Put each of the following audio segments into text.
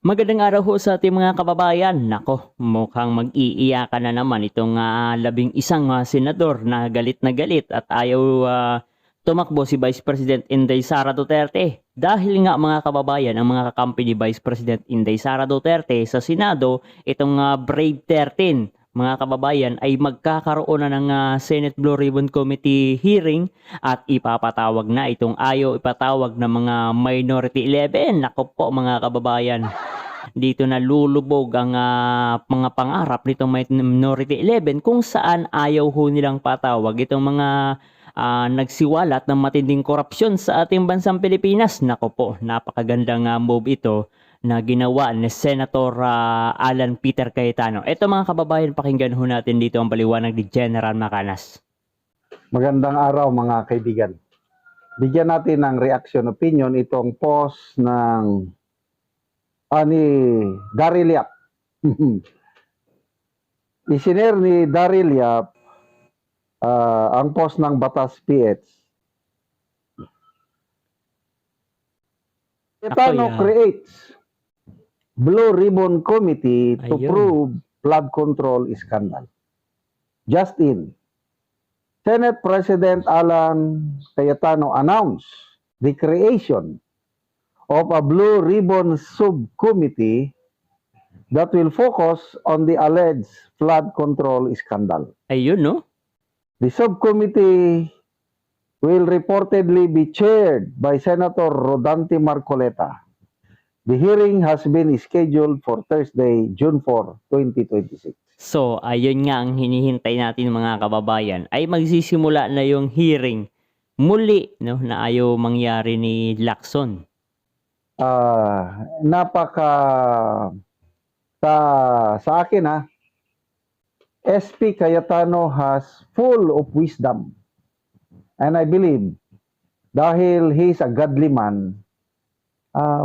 Magandang araw ho sa ating mga kababayan. Nako, mukhang mag-iiyakan na naman itong 11 senador na galit at ayaw tumakbo si Vice President Inday Sara Duterte. Dahil nga mga kababayan, ang mga kakampi ni Vice President Inday Sara Duterte sa Senado, itong Brave 13, mga kababayan, ay magkakaroon na ng Senate Blue Ribbon Committee hearing at ipapatawag na itong ayaw ipatawag ng mga Minority 11. Nako po mga kababayan, dito na lulubog ang mga pangarap nitong Minority 11 kung saan ayaw ho nilang patawag itong mga nagsiwalat ng matinding korupsyon sa ating bansang Pilipinas. Nako po, napakagandang move ito na ginawa ni Senator Alan Peter Cayetano. Ito mga kababayan, pakinggan ho natin dito ang paliwanag ni General Macanas. Magandang araw mga kaibigan. Bigyan natin ng reaction opinion itong post ng ni Daryl Yap. Isinare ni Daryl Yap ang post ng Batas PH. Cayetano creates Blue Ribbon Committee to prove flood control scandal. Just in, Senate President Alan Cayetano announced the creation of a Blue Ribbon Subcommittee that will focus on the alleged flood control scandal. Ayun, no? The subcommittee will reportedly be chaired by Senator Rodante Marcoleta. The hearing has been scheduled for Thursday, June 4, 2026. So, ayun nga ang hinihintay natin mga kababayan, ay magsisimula na yung hearing muli, no, na ayaw mangyari ni Lacson. Sa akin SP Cayetano has full of wisdom. And I believe, dahil he's a godly man,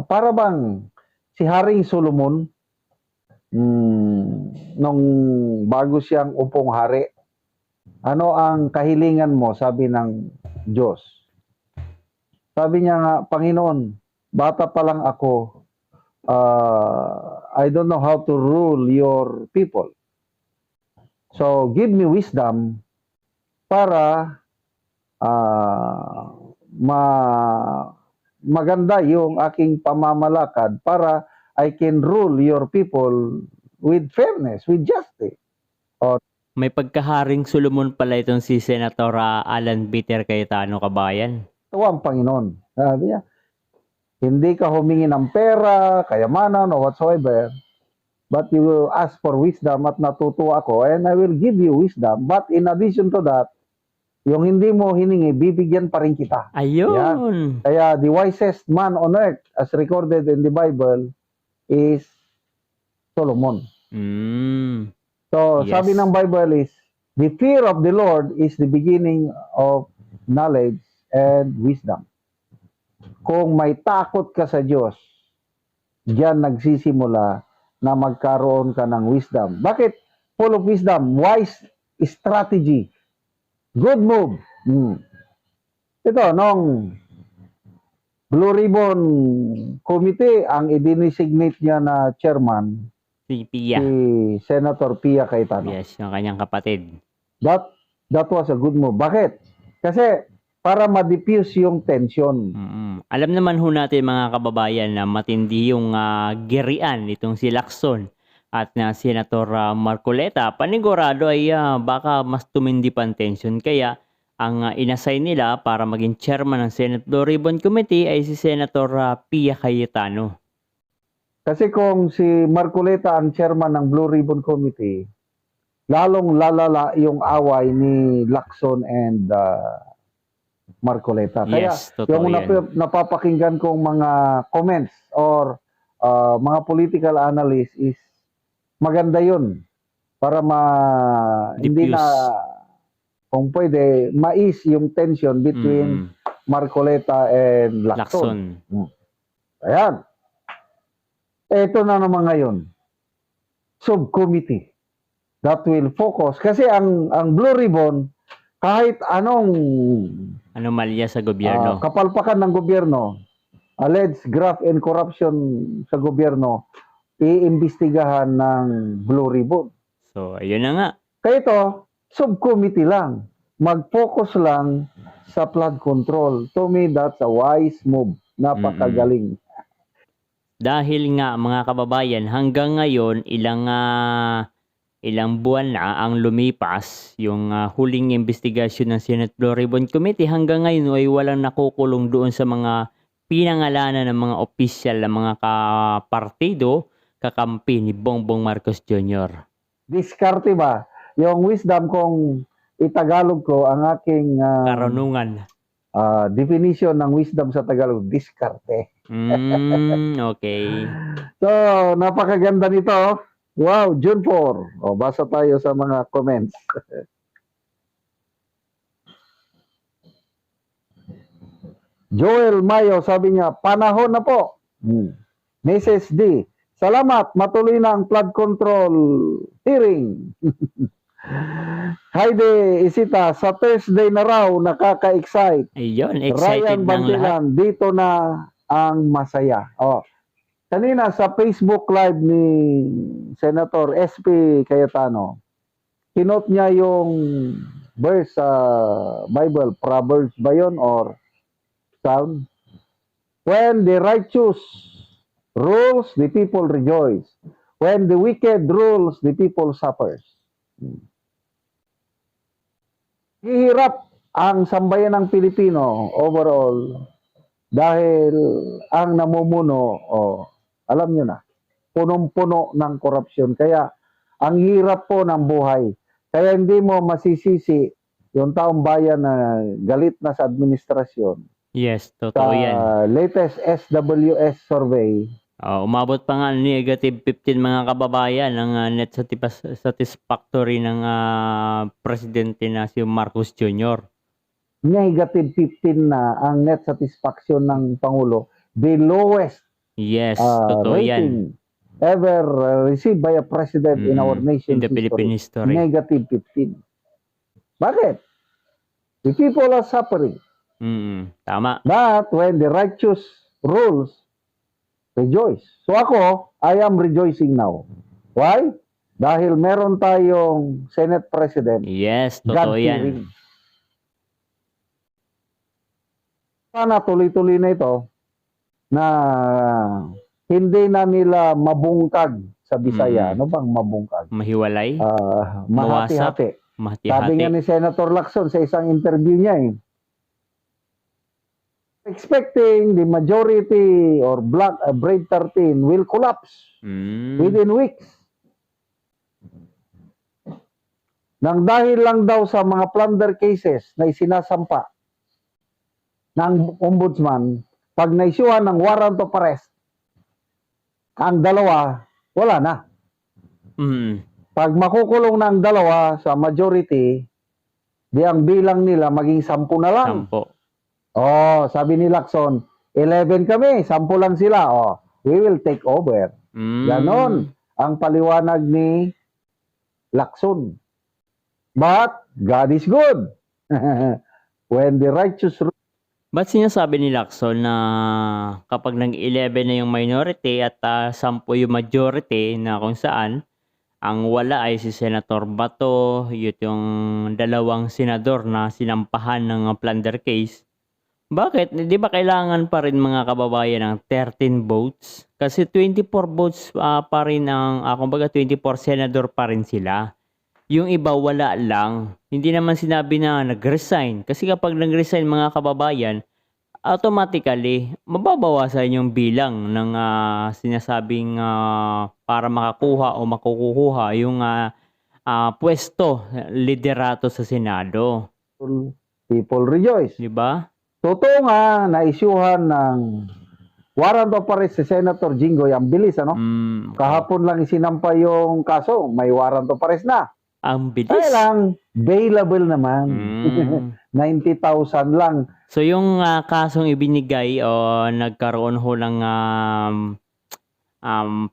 para bang si Haring Solomon, nung bago siyang upong hari, ano ang kahilingan mo? Sabi ng Diyos. Sabi niya nga, Panginoon, bata pa lang ako, I don't know how to rule your people. So, give me wisdom para maganda yung aking pamamalakad para I can rule your people with fairness, with justice. May pagkaharing Solomon pala itong si Senator Alan Peter Cayetano, kabayan. Ito ang Panginoon. Sabi niya, hindi ka humingi ng pera, kayamanan, o whatsoever, but you will ask for wisdom at natutuwa ako, and I will give you wisdom. But in addition to that, yung hindi mo hiningi, bibigyan pa rin kita. Ayun. Yan. Kaya the wisest man on earth, as recorded in the Bible, is Solomon. So, yes. sabi ng Bible is, the fear of the Lord is the beginning of knowledge and wisdom. Kung may takot ka sa Diyos, diyan nagsisimula na magkaroon ka ng wisdom. Bakit? Full of wisdom, wise strategy, good move. Ito, nung Blue Ribbon Committee, ang i-designate niya na chairman, Si Pia. si Senator Pia Cayetano. Yes, yung kanyang kapatid. That was a good move. Bakit? Kasi para ma-diffuse yung tension. Alam naman ho natin mga kababayan na matindi yung gerian itong si Lacson at na Senator Marcoleta. Panigurado ay baka mas tumindi pa ang tension. Kaya ang inassign nila para maging chairman ng Senate Blue Ribbon Committee ay si Senator Pia Cayetano. Kasi kung si Marcoleta ang chairman ng Blue Ribbon Committee, lalong lalala yung away ni Lacson and Marcoleta. Kaya Yes, totoo yung yan. napapakinggan kong mga comments or mga political analysts is maganda yun para hindi na, kung pwede, mais yung tension between Marcoleta and Lacson. Ayan. Ito na naman ngayon, subcommittee that will focus. Kasi ang Blue Ribbon, kahit anong anomalya sa gobyerno, kapalpakan ng gobyerno, alleged graft and corruption sa gobyerno, iimbestigahan ng Blue Ribbon. So, ayun na nga. Kaya ito, subcommittee lang. Mag-focus lang sa flood control. To me, that's a wise move. Napakagaling. Dahil nga mga kababayan, hanggang ngayon ilang buwan na ang lumipas yung huling investigasyon ng Senate Blue Ribbon Committee. Hanggang ngayon ay walang nakukulong doon sa mga pinangalanan ng mga opisyal ng mga kapartido kakampi ni Bongbong Marcos Jr. Diskarte ba? Yung wisdom kung itagalog ko, ang aking Karunungan. definition ng wisdom sa Tagalog, diskarte. Okay. So, napakaganda nito. Wow, June 4. O, basa tayo sa mga comments. Joel Mayo, sabi niya, panahon na po. Mrs. D, salamat, matuloy na ang flood control hearing. Heidi Isita, sa Thursday na raw, nakaka-excite. Ayun, Ryan excited ng lahat. Bantilan, dito na ang masaya. Oh. Kanina sa Facebook Live ni Senator SP Cayetano, kinot niya yung verse sa Bible, Proverbs ba yun or Psalm? When the righteous rules, the people rejoice. When the wicked rules, the people suffers. Hihirap ang sambayan ng Pilipino overall dahil ang namumuno, alam nyo na, punong-puno ng korupsyon. Kaya ang hirap po ng buhay. Kaya hindi mo masisisi yung taong bayan na galit na sa administrasyon. Yes, Sa totoo yan. latest SWS survey, Umabot pa nga negative 15 mga kababayan ang net satisfactory ng presidente na si Marcos Jr. negative 15 na ang net satisfaction ng Pangulo. The lowest Yes, totoo yan. rating ever received by a president in our In nation's the Philippine history. Negative 15. Bakit? The people are suffering. Tama. But when the righteous rules, rejoice. So ako, I am rejoicing now. Why? Dahil meron tayong Senate President, Yes, totoo yan. God-fearing. Sana tuloy-tuloy na ito na hindi na nila mabungkag sa Bisaya. Ano bang mabungkag? Mahiwalay, Mahati-hati. Sabi nga mahati-hati. ni Senator Lacson sa isang interview niya expecting the majority or Black Brave 13 will collapse within weeks. Nang dahil lang daw sa mga plunder cases na isinasampa ng ombudsman, pag naisyuhan ng warrant of arrest, ang dalawa, wala na. Pag makukulong na ang dalawa sa majority, di ang bilang nila maging 10 na lang. 10. Sabi ni Lacson, 11 kami, 10 lang sila. We will take over. Ganon ang paliwanag ni Lacson. But God is good. When the righteous Ba't sinasabi ni Lacson na kapag nag-11 na yung minority at 10 yung majority na kung saan, ang wala ay si Senator Bato, yung dalawang senador na sinampahan ng plunder case. Bakit? Di ba kailangan pa rin mga kababayan ng 13 votes? Kasi 24 votes pa rin kumbaga 24 senador pa rin sila. Yung iba wala lang. Hindi naman sinabi na nag-resign. Kasi kapag nag-resign mga kababayan, automatically, mababawasan yung bilang ng sinasabing para makakuha o makukuha yung pwesto, liderato sa Senado. people rejoice. Di ba? Totoo nga, naisyuhan ng warrant of arrest si Senator Jinggoy. Ang bilis, ano? Kahapon lang isinampa yung kaso, may warrant of arrest na. Ang bilis. Kaya lang, bailable naman. 90,000 lang. So yung kasong ibinigay o nagkaroon ho ng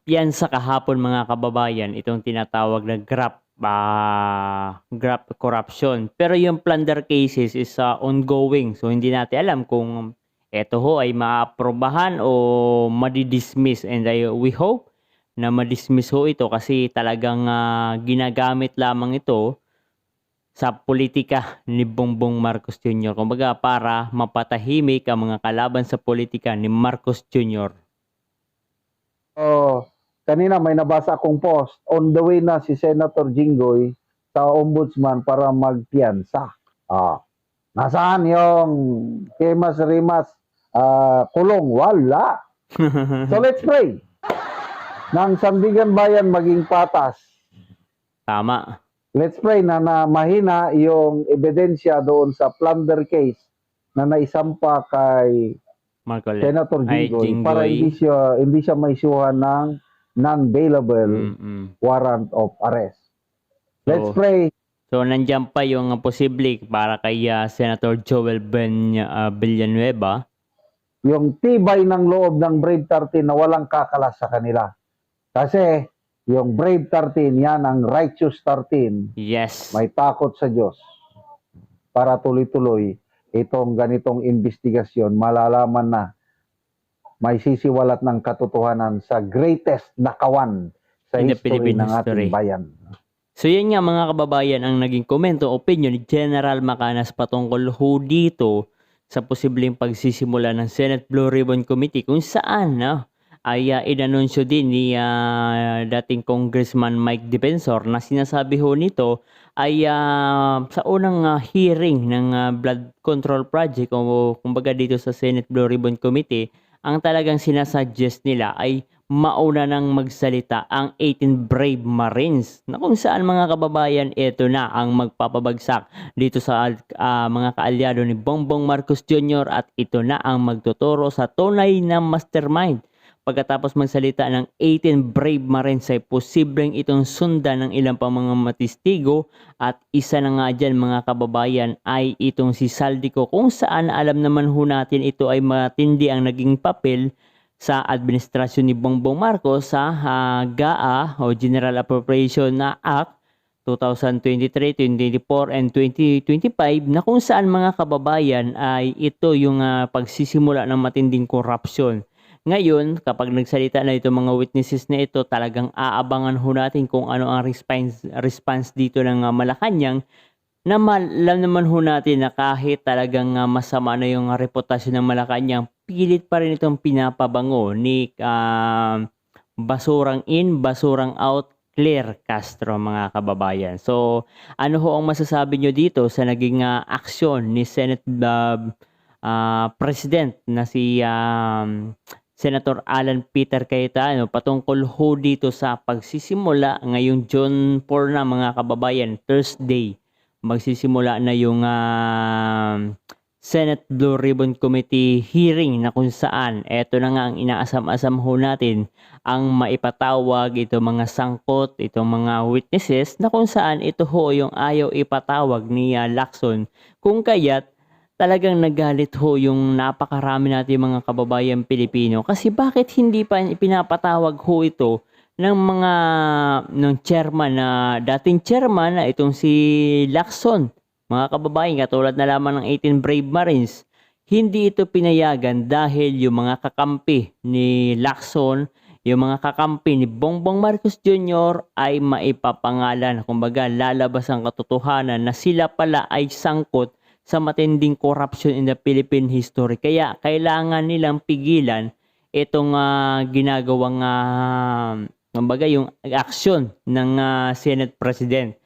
piyansa kahapon mga kababayan, itong tinatawag na graft corruption. Pero yung plunder cases is ongoing. So hindi natin alam kung ito ho ay maaprobahan o madidismiss. And we hope na madismiss ho ito kasi talagang ginagamit lamang ito sa politika ni Bongbong Marcos Jr. Kumbaga para mapatahimik ang mga kalaban sa politika ni Marcos Jr. So, kanina may nabasa akong post, on the way na si Senator Jinggoy sa ombudsman para magpiyansa. Nasaan yung Kemas Rimas kulong? Wala. So let's pray. Nang Sandigan Bayan maging patas. Tama. Let's pray na mahina yung ebidensya doon sa plunder case na naisampa kay Marcoleta. Senator Ay, Jinggoy Jinggoy. para hindi siya maisuhan ng non-bailable warrant of arrest. Let's So, pray. So, nandiyan pa yung posible para kay Senator Joel Villanueva. Yung tibay ng loob ng Brave 13 na walang kakalas sa kanila. Kasi yung Brave 13, yan ang Righteous 13. Yes. May takot sa Diyos. Para tuloy-tuloy itong ganitong investigasyon, malalaman na may sisiwalat ng katotohanan sa greatest nakawan sa In the history Philippine ng history. ating bayan. So yan nga mga kababayan ang naging komento, opinion ni General Macanas patungkol ho dito sa posibleng pagsisimula ng Senate Blue Ribbon Committee kung saan ay inanunsyo din ni dating Congressman Mike Defensor na sinasabi ho nito ay sa unang hearing ng Blood Control Project o kumbaga dito sa Senate Blue Ribbon Committee, ang talagang sinasuggest nila ay mauna nang magsalita ang 18 Brave Marines na kung saan mga kababayan ito na ang magpapabagsak dito sa mga kaalyado ni Bongbong Marcos Jr. at ito na ang magtuturo sa tunay na mastermind. Pagkatapos magsalita ng 18 Brave Marines ay posibleng itong sundan ng ilang pa mga matistigo at isa na nga dyan mga kababayan ay itong si Saldico kung saan alam naman ho natin ito ay matindi ang naging papel sa administrasyon ni Bongbong Marcos sa GAA o General Appropriation Act 2023, 2024 and 2025 na kung saan mga kababayan ay ito yung pagsisimula ng matinding korupsyon. Ngayon, kapag nagsalita na ito mga witnesses na ito, talagang aabangan ho natin kung ano ang response dito ng Malacanang na alam naman ho natin na kahit talagang masama na yung reputasyon ng Malacanang, pilit pa rin itong pinapabango ni basurang in, basurang out, Claire Castro mga kababayan. So, ano ho ang masasabi nyo dito sa naging aksyon ni Senate President na si Senator Alan Peter Cayetano patungkol ho dito sa pagsisimula ngayong June 4 na mga kababayan, Thursday. Magsisimula na yung Senate Blue Ribbon Committee hearing na kung saan eto na nga ang inaasam-asam ho natin ang maipatawag itong mga sangkot, itong mga witnesses na kung saan ito ho yung ayaw ipatawag ni Lacson kung kaya't talagang nagalit ho yung napakarami natin mga kababayan Pilipino kasi bakit hindi pa pinapatawag ho ito ng chairman na dating chairman na itong si Lacson. Mga kababayan, katulad na lamang ng 18 Brave Marines, hindi ito pinayagan dahil yung mga kakampi ni Lacson, yung mga kakampi ni Bongbong Marcos Jr. ay maipapangalan. Kumbaga, lalabas ang katotohanan na sila pala ay sangkot sa matinding corruption in the Philippine history. Kaya kailangan nilang pigilan itong ginagawang kumbaga yung aksyon ng Senate President.